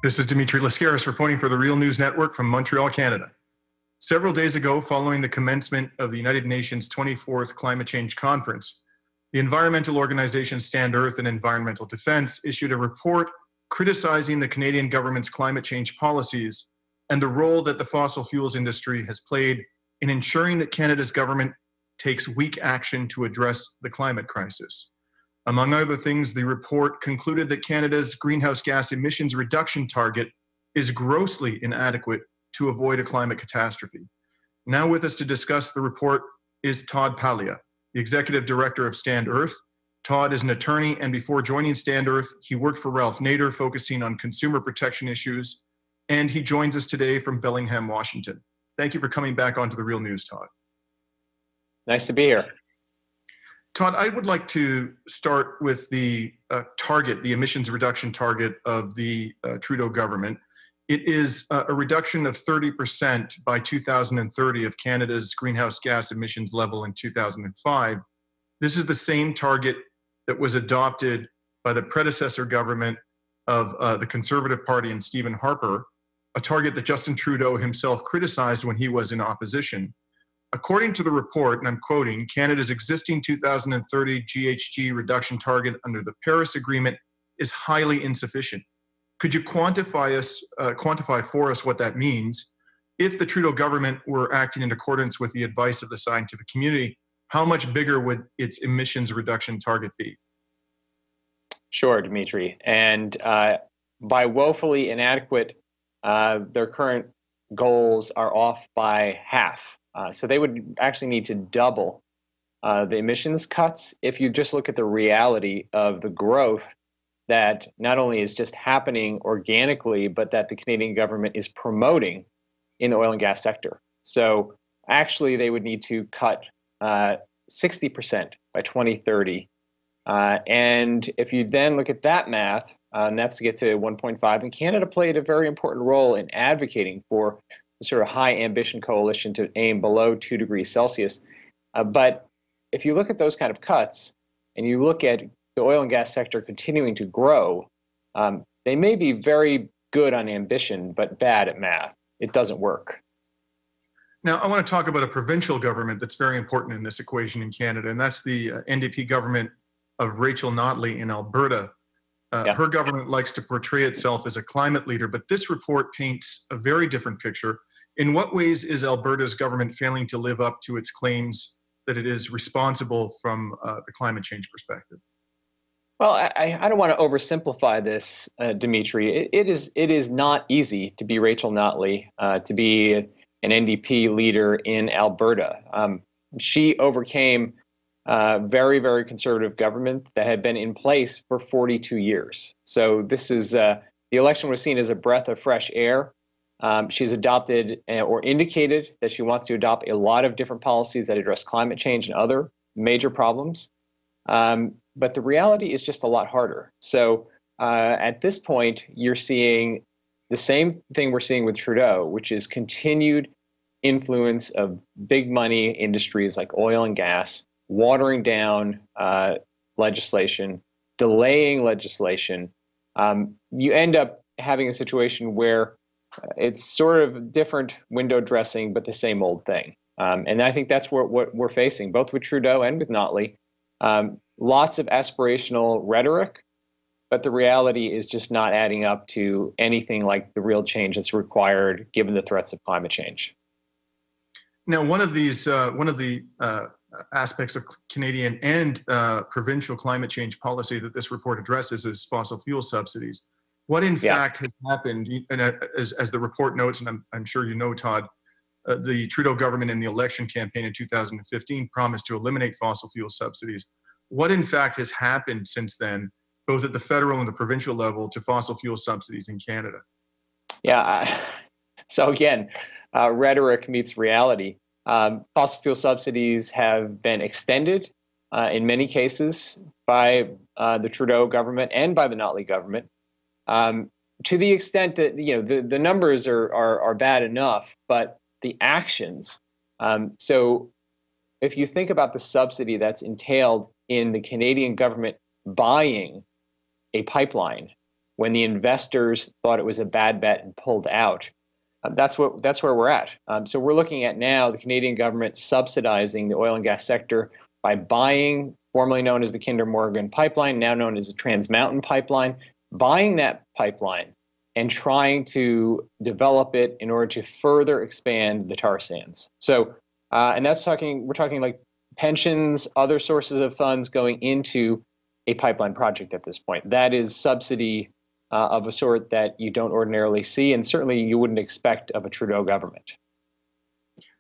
This is Dimitri Lascaris reporting for the Real News Network from Montreal, Canada. Several days ago, following the commencement of the United Nations 24th Climate Change Conference, the environmental organization Stand Earth and Environmental Defense issued a report criticizing the Canadian government's climate change policies and the role that the fossil fuels industry has played in ensuring that Canada's government takes weak action to address the climate crisis. Among other things, the report concluded that Canada's greenhouse gas emissions reduction target is grossly inadequate to avoid a climate catastrophe. Now with us to discuss the report is Todd Paglia, the Executive Director of Stand Earth. Todd is an attorney, and before joining Stand Earth, he worked for Ralph Nader, focusing on consumer protection issues, and he joins us today from Bellingham, Washington. Thank you for coming back onto the Real News, Todd. Nice to be here. Todd, I would like to start with the target, the emissions reduction target of the Trudeau government. It is a reduction of 30% by 2030 of Canada's greenhouse gas emissions level in 2005. This is the same target that was adopted by the predecessor government of the Conservative Party and Stephen Harper, a target that Justin Trudeau himself criticized when he was in opposition. According to the report, and I'm quoting, Canada's existing 2030 GHG reduction target under the Paris Agreement is highly insufficient. Could you quantify for us what that means? If the Trudeau government were acting in accordance with the advice of the scientific community, how much bigger would its emissions reduction target be? Sure, Dimitri. And by woefully inadequate, their current goals are off by half. So they would actually need to double the emissions cuts if you just look at the reality of the growth that not only is just happening organically, but that the Canadian government is promoting in the oil and gas sector. So actually, they would need to cut 60% by 2030. And if you then look at that math, and that's to get to 1.5, and Canada played a very important role in advocating for sort of high ambition coalition to aim below 2 degrees Celsius. But if you look at those kind of cuts and you look at the oil and gas sector continuing to grow, they may be very good on ambition, but bad at math. It doesn't work. Now, I want to talk about a provincial government that's very important in this equation in Canada, and that's the NDP government of Rachel Notley in Alberta. Her government likes to portray itself as a climate leader, but this report paints a very different picture. In what ways is Alberta's government failing to live up to its claims that it is responsible from the climate change perspective? Well, I don't want to oversimplify this, Dimitri. It is not easy to be Rachel Notley, to be an NDP leader in Alberta. She overcame very, very conservative government that had been in place for 42 years. So this is, the election was seen as a breath of fresh air. She's adopted or indicated that she wants to adopt a lot of different policies that address climate change and other major problems. But the reality is just a lot harder. So at this point, you're seeing the same thing we're seeing with Trudeau, which is continued influence of big money industries like oil and gas, watering down legislation, delaying legislation. You end up having a situation where it's sort of different window dressing, but the same old thing. And I think that's what we're facing, both with Trudeau and with Notley. Lots of aspirational rhetoric, but the reality is just not adding up to anything like the real change that's required given the threats of climate change. Now, one of the aspects of Canadian and provincial climate change policy that this report addresses is fossil fuel subsidies. What in fact has happened, and as the report notes, and I'm sure you know, Todd, the Trudeau government in the election campaign in 2015 promised to eliminate fossil fuel subsidies. What in fact has happened since then, both at the federal and the provincial level, to fossil fuel subsidies in Canada? Yeah, so again, rhetoric meets reality. Fossil fuel subsidies have been extended in many cases by the Trudeau government and by the Notley government, to the extent that the numbers are bad enough, but the actions. So if you think about the subsidy that's entailed in the Canadian government buying a pipeline, when the investors thought it was a bad bet and pulled out. That's where we're at. So we're looking at now the Canadian government subsidizing the oil and gas sector by buying, formerly known as the Kinder Morgan pipeline, now known as the Trans Mountain pipeline, buying that pipeline and trying to develop it in order to further expand the tar sands. So, and we're talking like pensions, other sources of funds going into a pipeline project at this point. That is subsidy of a sort that you don't ordinarily see, and certainly you wouldn't expect of a Trudeau government.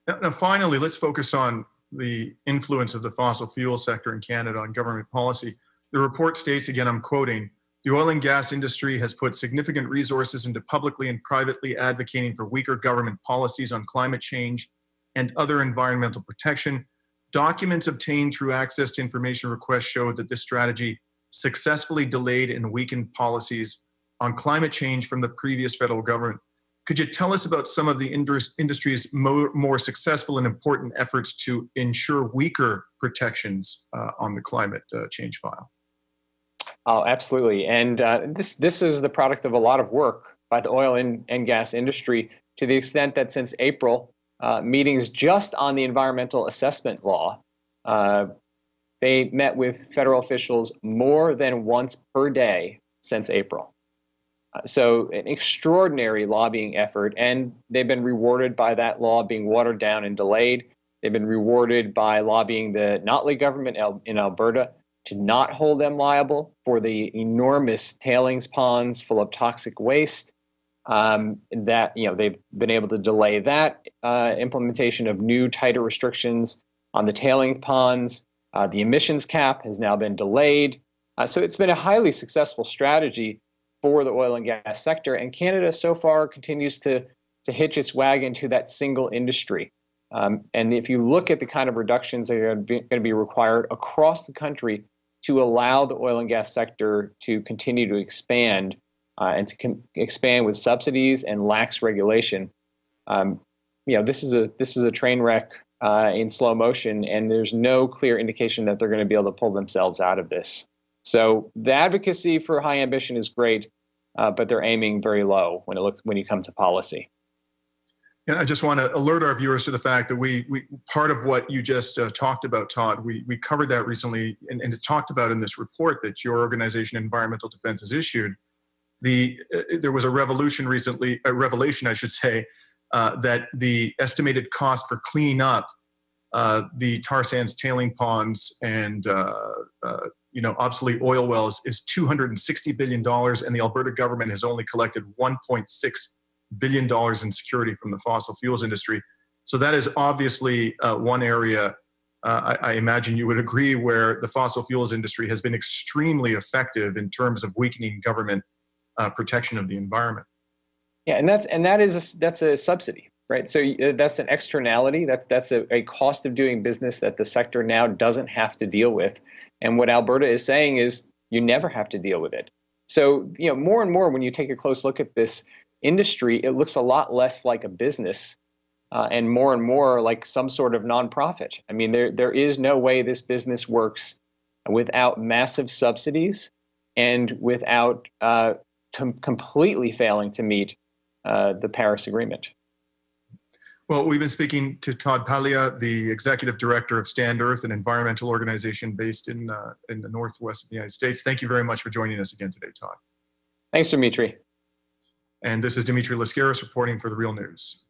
Now, finally, let's focus on the influence of the fossil fuel sector in Canada on government policy. The report states, again, I'm quoting, "The oil and gas industry has put significant resources into publicly and privately advocating for weaker government policies on climate change and other environmental protection. Documents obtained through access to information requests showed that this strategy successfully delayed and weakened policies on climate change from the previous federal government." Could you tell us about some of the industry's more successful and important efforts to ensure weaker protections on the climate change file? Oh, absolutely. And this is the product of a lot of work by the oil and gas industry, to the extent that since April, meetings just on the environmental assessment law, they met with federal officials more than once per day since April. So an extraordinary lobbying effort, and they've been rewarded by that law being watered down and delayed. They've been rewarded by lobbying the Notley government in Alberta to not hold them liable for the enormous tailings ponds full of toxic waste. That, you know, they've been able to delay that implementation of new tighter restrictions on the tailing ponds. The emissions cap has now been delayed. So it's been a highly successful strategy for the oil and gas sector, and Canada so far continues to hitch its wagon to that single industry. And if you look at the kind of reductions that are going to be required across the country to allow the oil and gas sector to continue to expand and to expand with subsidies and lax regulation, this is a train wreck in slow motion, and there's no clear indication that they're going to be able to pull themselves out of this. So the advocacy for high ambition is great, but they're aiming very low when you come to policy. Yeah, I just want to alert our viewers to the fact that we part of what you just talked about, Todd, we covered that recently, and it's talked about in this report that your organization, Environmental Defense, has issued. There was a revelation, I should say, that the estimated cost for cleaning up the tar sands, tailing ponds, and obsolete oil wells is $260 billion, and the Alberta government has only collected $1.6 billion in security from the fossil fuels industry. So that is obviously one area, I imagine you would agree, where the fossil fuels industry has been extremely effective in terms of weakening government protection of the environment. Yeah, and that's a subsidy, right? So that's an externality. That's a cost of doing business that the sector now doesn't have to deal with. And what Alberta is saying is you never have to deal with it. So, more and more when you take a close look at this industry, it looks a lot less like a business and more like some sort of nonprofit. I mean, there is no way this business works without massive subsidies and without completely failing to meet the Paris Agreement. Well, we've been speaking to Todd Paglia, the Executive Director of Stand Earth, an environmental organization based in the Northwest of the United States. Thank you very much for joining us again today, Todd. Thanks, Dimitri. And this is Dimitri Lascaris reporting for The Real News.